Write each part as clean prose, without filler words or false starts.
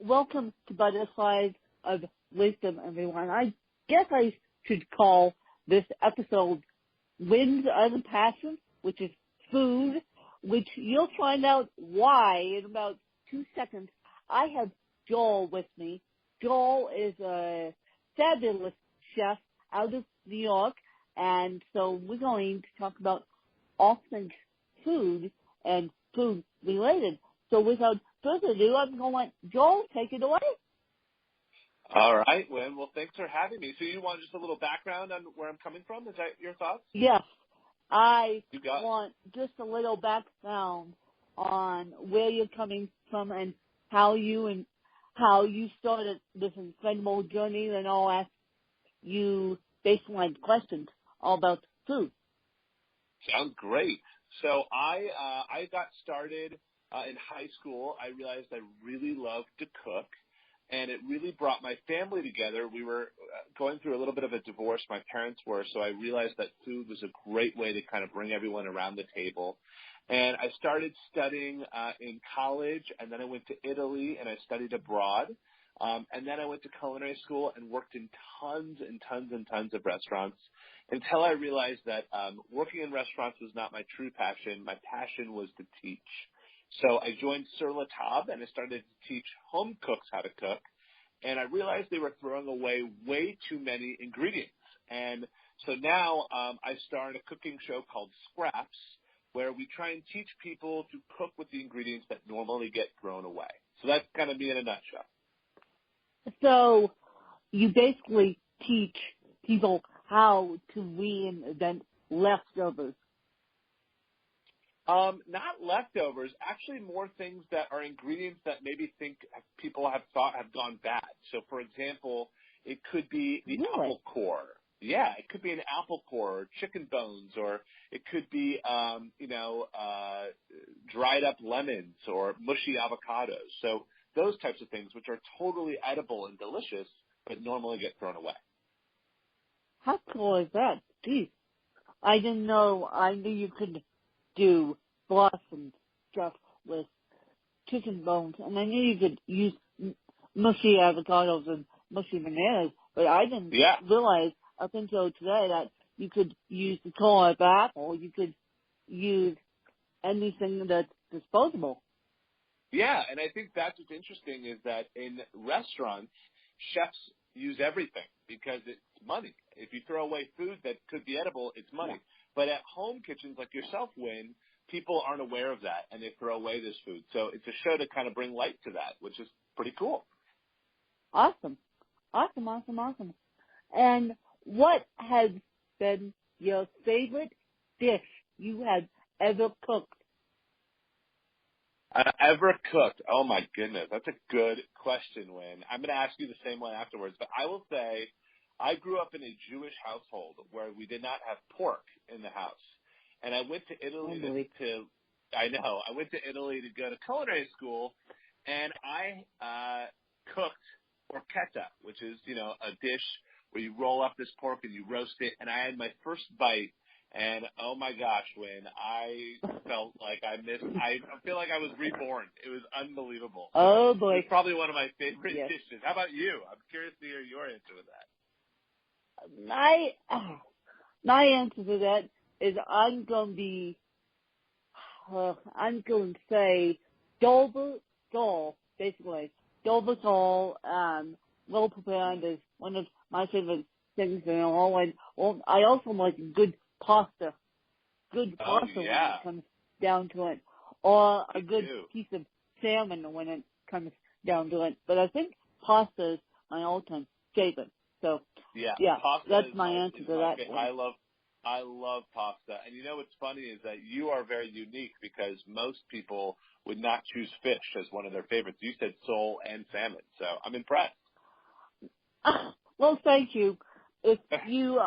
welcome to Butterflies of Wisdom, everyone. I guess I should call this episode Winds of Passion, which is food, which you'll find out why in about 2 seconds. I have Joel with me. Joel is a fabulous chef out of New York, and so we're going to talk about all things food and food related. So without further ado, I'm going to let Joel take it away. All right, Wynn. Well, thanks for having me. So you want just a little background on where I'm coming from? Is that your thoughts? Yes. I want just a little background on where you're coming from and how you started this incredible journey, and I'll ask you baseline questions all about food. Sounds great. So I got started in high school. I realized I really loved to cook, and it really brought my family together. We were going through a little bit of a divorce, my parents were, so I realized that food was a great way to kind of bring everyone around the table. And I started studying in college, and then I went to Italy, and I studied abroad. And then I went to culinary school and worked in tons and tons and tons of restaurants until I realized that working in restaurants was not my true passion. My passion was to teach. So I joined Sur La Table, and I started to teach home cooks how to cook. And I realized they were throwing away way too many ingredients. And so now I star in a cooking show called Scraps, where we try and teach people to cook with the ingredients that normally get thrown away. So that's kind of me in a nutshell. So you basically teach people how to reinvent leftovers. Not leftovers, actually more things that are ingredients that maybe people have thought have gone bad. So, for example, it could be the apple core. Yeah, it could be an apple core or chicken bones, or it could be, dried up lemons or mushy avocados. So those types of things, which are totally edible and delicious, but normally get thrown away. How cool is that? Geez, I didn't know. I knew you could do broth and stuff with chicken bones, and I knew you could use mushy avocados and mushy bananas, but I didn't realize up until today that you could use the core of apple. You could use anything that's disposable. Yeah, and I think that's what's interesting is that in restaurants, chefs use everything because it's money. If you throw away food that could be edible, it's money. Yeah. But at home kitchens like yourself, Wynn, people aren't aware of that, and they throw away this food. So it's a show to kind of bring light to that, which is pretty cool. Awesome. And what has been your favorite dish you have ever cooked? Ever cooked? Oh, my goodness. That's a good question, Wynn. I'm going to ask you the same one afterwards. But I will say I grew up in a Jewish household where we did not have pork in the house. And I went to Italy I went to Italy to go to culinary school, and I cooked porchetta, which is, a dish where you roll up this pork and you roast it. And I had my first bite. And, oh, my gosh, Wynn, I felt like I feel like I was reborn. It was unbelievable. Oh, boy. It's probably one of my favorite dishes. How about you? I'm curious to hear your answer to that. My answer to that is I'm going to say Dover sole, basically. Dover sole, well prepared is one of my favorite things. And I also like good pasta. Good pasta when it comes down to it. Or a good piece of salmon when it comes down to it. But I think pasta is my all-time favorite. So, that's my answer to that. I love pasta. And what's funny is that you are very unique because most people would not choose fish as one of their favorites. You said sole and salmon. So I'm impressed. Well, thank you. If you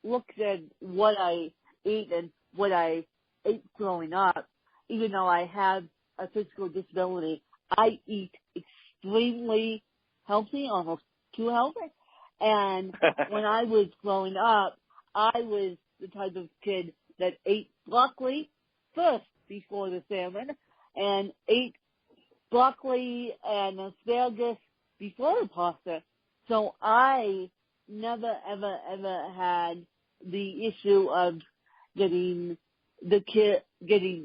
looked at what I ate and what I ate growing up, even though I have a physical disability, I eat extremely healthy, almost too healthy. And when I was growing up, I was the type of kid that ate broccoli first before the salmon and ate broccoli and asparagus before the pasta, so I never, ever had the issue of getting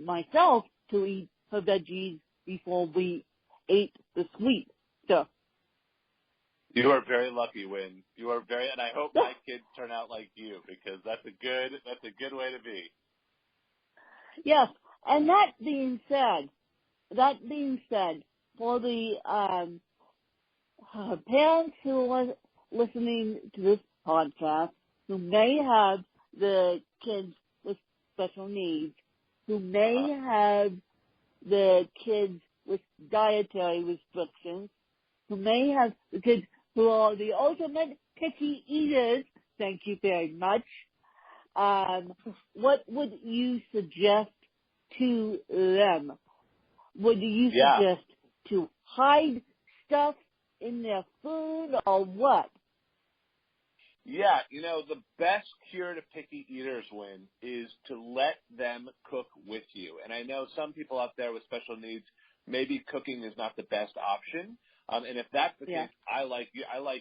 myself to eat her veggies before we ate the sweet stuff. You are very lucky, Wynn. And I hope my kids turn out like you, because that's a good way to be. Yes, and that being said, for the parents who are listening to this podcast, who may have the kids with special needs, who may have the kids with dietary restrictions, who may have the kids who are the ultimate picky eaters, thank you very much, what would you suggest to them? Would you suggest to hide stuff in their food or what? Yeah, the best cure to picky eaters, Wynn, is to let them cook with you. And I know some people out there with special needs, maybe cooking is not the best option. And if that's the case, I like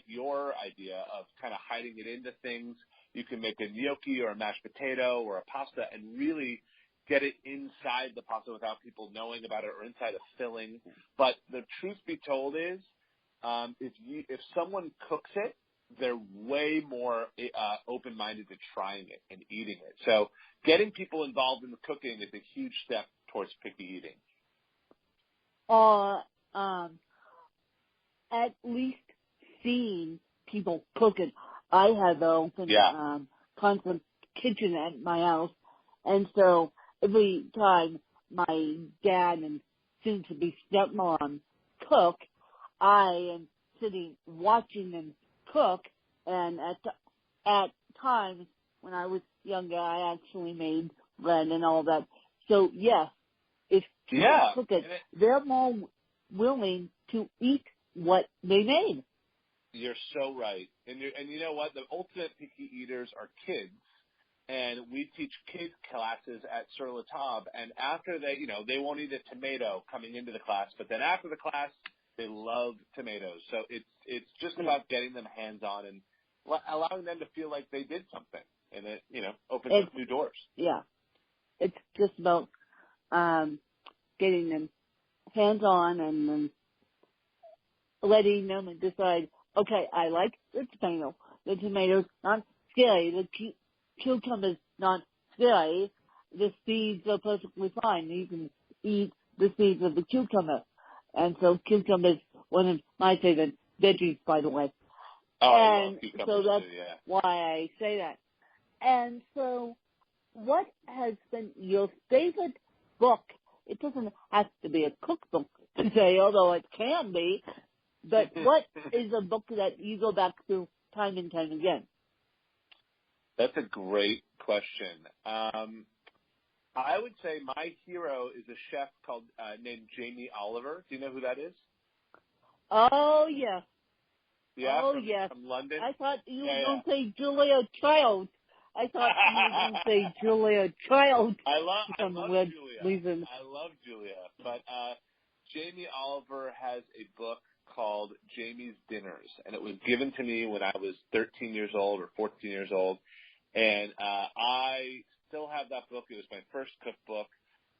your idea of kind of hiding it into things. You can make a gnocchi or a mashed potato or a pasta and really get it inside the pasta without people knowing about it, or inside a filling. But the truth be told is, if someone cooks it, they're way more open-minded to trying it and eating it. So getting people involved in the cooking is a huge step towards picky eating. At least seeing people cook it. I have an open constant kitchen at my house, and so every time my dad and soon-to-be stepmom cook, I am sitting watching them cook, and at times when I was younger, I actually made bread and all that. So yes, if people cook it, they're more willing to eat what they made. You're so right. And you know what? The ultimate picky eaters are kids. And we teach kids classes at Sur La Table. And after they won't eat a tomato coming into the class, but then after the class, they love tomatoes. So it's just about getting them hands-on and allowing them to feel like they did something. And it, opens up new doors. Yeah. It's just about getting them hands-on and then letting them decide, okay, I like the tomato. The tomato's not scary. The cucumber's not scary. The seeds are perfectly fine. You can eat the seeds of the cucumber. And so cucumber's one of my favorite veggies, by the way. Oh, and I love cucumbers so that's too, why I say that. And so what has been your favorite book? It doesn't have to be a cookbook to say, although it can be. But what is a book that you go back to time and time again? That's a great question. I would say my hero is a chef named Jamie Oliver. Do you know who that is? Oh, yes. Yeah, yes. From London. I thought you were going to say Julia Child. I love Julia. But Jamie Oliver has a book called Jamie's Dinners, and it was given to me when I was 13 years old or 14 years old. And I still have that book. It was my first cookbook.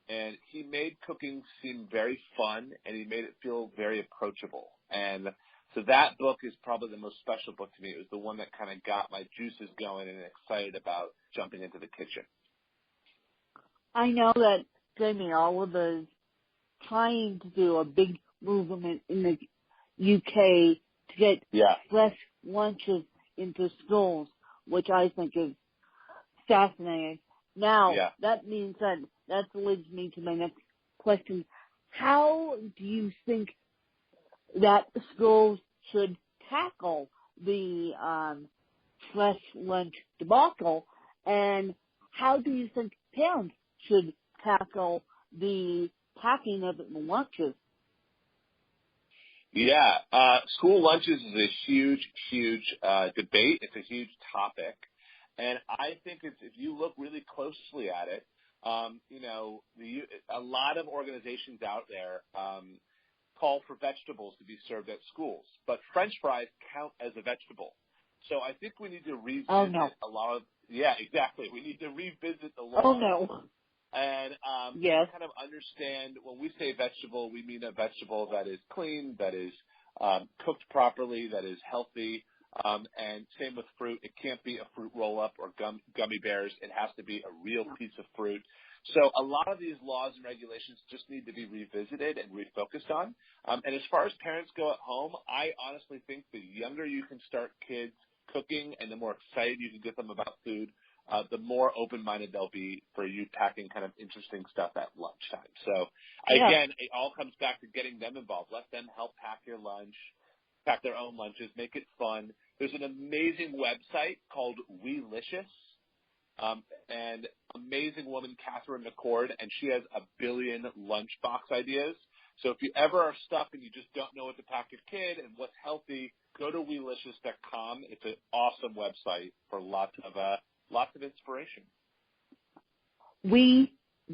And he made cooking seem very fun, and he made it feel very approachable. And so that book is probably the most special book to me. It was the one that kind of got my juices going and excited about jumping into the kitchen. I know that Jamie Oliver is trying to do a big movement in the UK to get fresh lunches into schools, which I think is fascinating. Now, that being said, that leads me to my next question. How do you think that schools should tackle the fresh lunch debacle, and how do you think parents should tackle the packing of lunches? Yeah, school lunches is a huge, huge debate. It's a huge topic. And I think if you look really closely at it, a lot of organizations out there call for vegetables to be served at schools, but French fries count as a vegetable. So I think we need to revisit a lot of, exactly. We need to revisit the law. Oh, no. And yes. kind of understand when we say vegetable, we mean a vegetable that is clean, that is cooked properly, that is healthy. And same with fruit. It can't be a fruit roll-up or gummy bears. It has to be a real piece of fruit. So a lot of these laws and regulations just need to be revisited and refocused on. And as far as parents go at home, I honestly think the younger you can start kids cooking and the more excited you can get them about food, the more open-minded they'll be for you packing kind of interesting stuff at lunchtime. So, again, it all comes back to getting them involved. Let them help pack your lunch, pack their own lunches, make it fun. There's an amazing website called Weelicious, and amazing woman, Catherine McCord, and she has a billion lunchbox ideas. So if you ever are stuck and you just don't know what to pack your kid and what's healthy, go to Weelicious.com. It's an awesome website for lots of inspiration.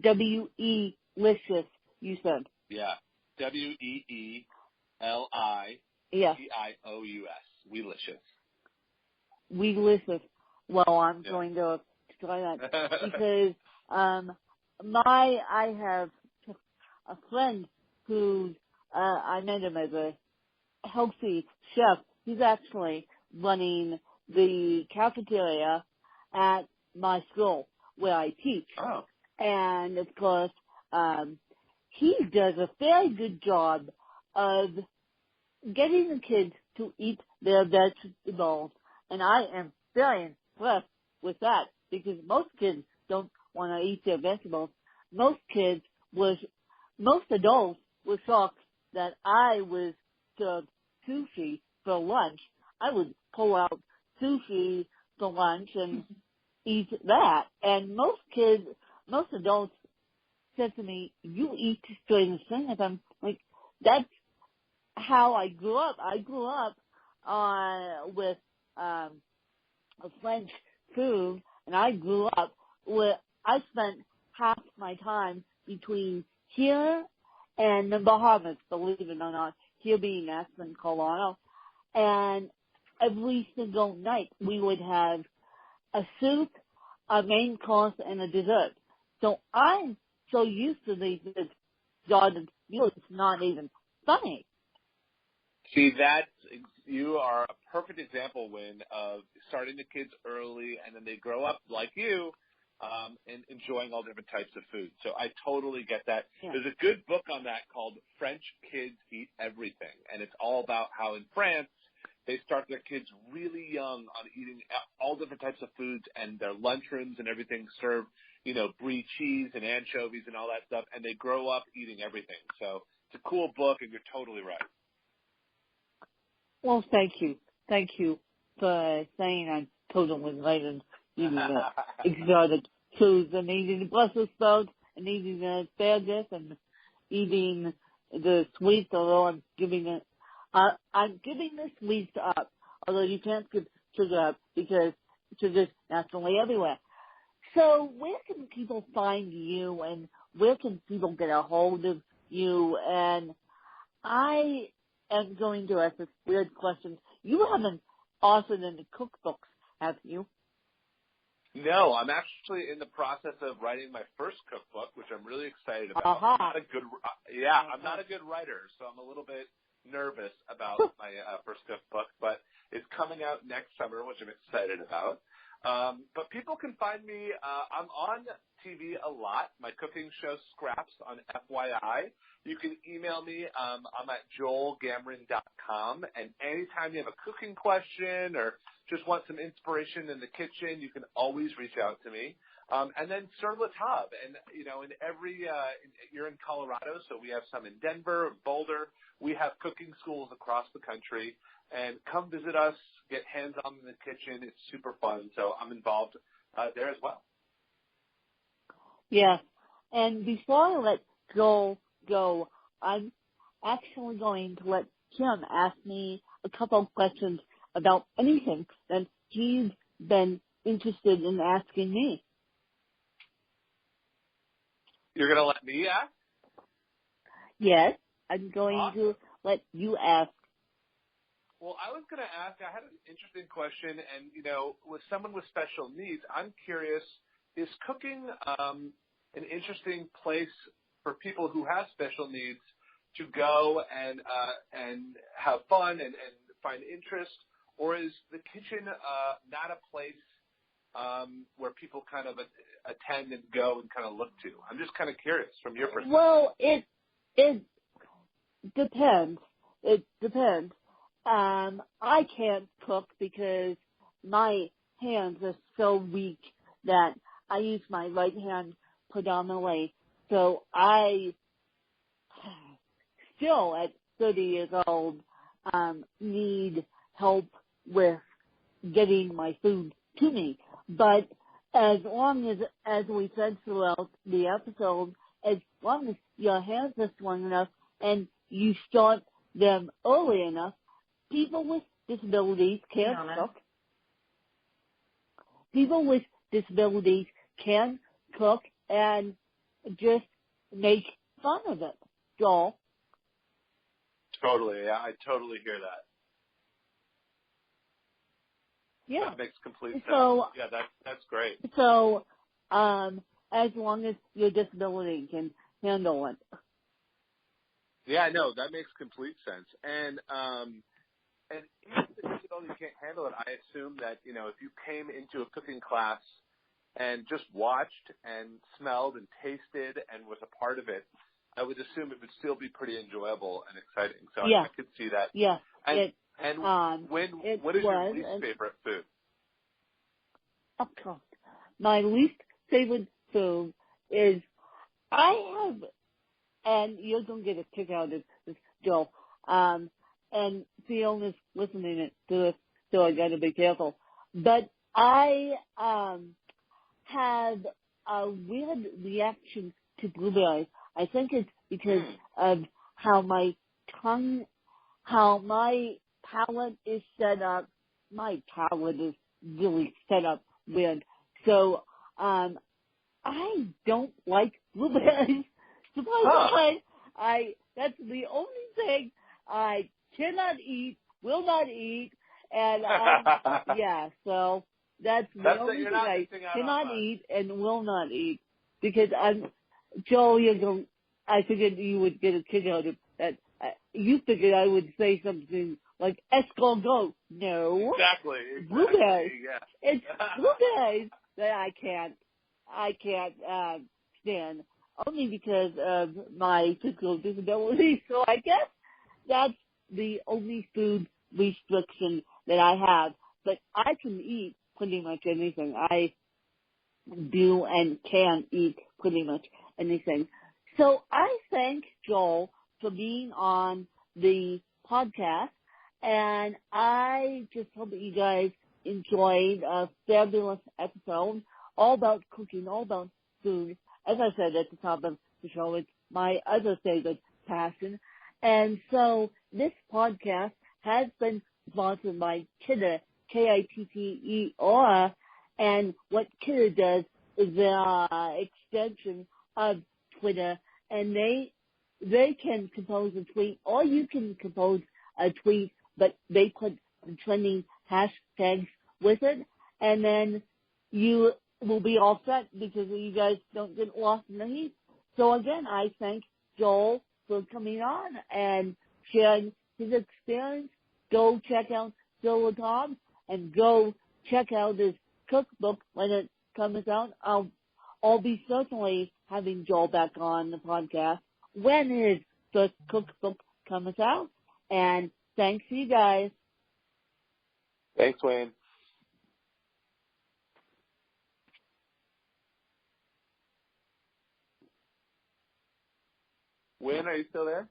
W-E-Licious, you said. Yeah, W-E-E-L-I-C-I-O-U-S, Weelicious. Weelicious. Well, I'm going to try that because I have a friend who I met him as a healthy chef. He's actually running the cafeteria at my school where I teach. Oh. And, of course, he does a very good job of getting the kids to eat their vegetables. And I am very impressed with that because most kids don't want to eat their vegetables. Most adults were shocked that I was served sushi for lunch. I would pull out sushi for lunch and eat that. And most adults said to me, "You eat strange things." I'm like, that's how I grew up. I grew up with French food, and I grew up I spent half my time between here and the Bahamas, believe it or not, here being Aspen, Colorado. And every single night we would have a soup, a main course, and a dessert. So I'm so used to these garden meals, it's not even funny. See, you are a perfect example, Wynn, of starting the kids early, and then they grow up like you, and enjoying all different types of food. So I totally get that. Yeah. There's a good book on that called French Kids Eat Everything, and it's all about how in France they start their kids really young on eating all different types of foods, and their lunchrooms and everything serve, brie cheese and anchovies and all that stuff, and they grow up eating everything. So it's a cool book, and you're totally right. Well, thank you. Thank you for saying I'm totally right and eating the exotic foods and eating the Brussels sprouts and eating the asparagus and eating the sweets, although I'm giving the sweets up, although you can't give sugar up because sugar's naturally everywhere. So where can people find you and where can people get a hold of you? And I am going to ask this weird question. You haven't authored any cookbooks, have you? No, I'm actually in the process of writing my first cookbook, which I'm really excited about. Uh-huh. I'm not a good writer, so I'm a little bit nervous about my first cookbook, but it's coming out next summer, which I'm excited about. But people can find me. I'm on TV a lot. My cooking show Scraps on FYI. You can email me. I'm at joelgamoran.com. And anytime you have a cooking question or just want some inspiration in the kitchen, you can always reach out to me. And then Sur La Table. And, in every you're in Colorado, so we have some in Denver, Boulder. We have cooking schools across the country. And come visit us, get hands-on in the kitchen. It's super fun. So I'm involved there as well. Yeah. And before I let Joel go, I'm actually going to let Kim ask me a couple of questions about anything that he's been interested in asking me. You're going to let me ask? Yes, I'm going Awesome. to let you ask. Well, I was going to ask, I had an interesting question, and, with someone with special needs, I'm curious, is cooking an interesting place for people who have special needs to go and have fun and find interest, or is the kitchen not a place where people kind of attend and go and kind of look to? I'm just kind of curious from your perspective. Well, it depends. It depends. I can't cook because my hands are so weak that I use my right hand predominantly. So I still, at 30 years old, need help with getting my food to me. But as long as we said throughout the episode, as long as your hands are strong enough and you start them early enough, people with disabilities can cook. People with disabilities can cook and just make fun of it, Joel. Totally. Yeah, I totally hear that. Yeah. That makes complete sense. So, yeah, that's great. So, as long as your disability can handle it. Yeah, no, that makes complete sense. And if the disability can't handle it, I assume that, if you came into a cooking class and just watched and smelled and tasted and was a part of it, I would assume it would still be pretty enjoyable and exciting. So yeah. I could see that. Yeah. What is your least favorite food? Of course. My least favorite food is, I have, and you're going to get a kick out of this, Joe, and Fiona's listening to this, so I got to be careful. But I have a weird reaction to blueberries. I think it's because of how my palate is set up. My palate is really set up weird. So, I don't like blueberries. Surprisingly, that's the only thing I cannot eat, will not eat, and yeah, so that's the only thing I cannot eat and will not eat, because Joe, I figured you would get a kick out of that. You figured I would say something like escargot. No. Exactly. Blueberries. Yeah. It's blueberries that I can't stand, only because of my physical disability. So I guess that's the only food restriction that I have. But I can eat pretty much anything. I do and can eat pretty much anything. So I thank Joel for being on the podcast, and I just hope that you guys enjoyed a fabulous episode all about cooking, all about food. As I said at the top of the show, it's my other favorite passion. And so this podcast has been sponsored by Kitter, K-I-T-T-E-R, and what Kitter does is the extension of Twitter, and they can compose a tweet, or you can compose a tweet, but they put the trending hashtags with it, and then you will be all set because you guys don't get lost in the heat. So again, I thank Joel for coming on and sharing his experience. Go check out Silver Tom and go check out his cookbook when it comes out. I'll be certainly having Joel back on the podcast when his first cookbook comes out. And thanks to you guys. Thanks, Wayne. Wayne, are you still there?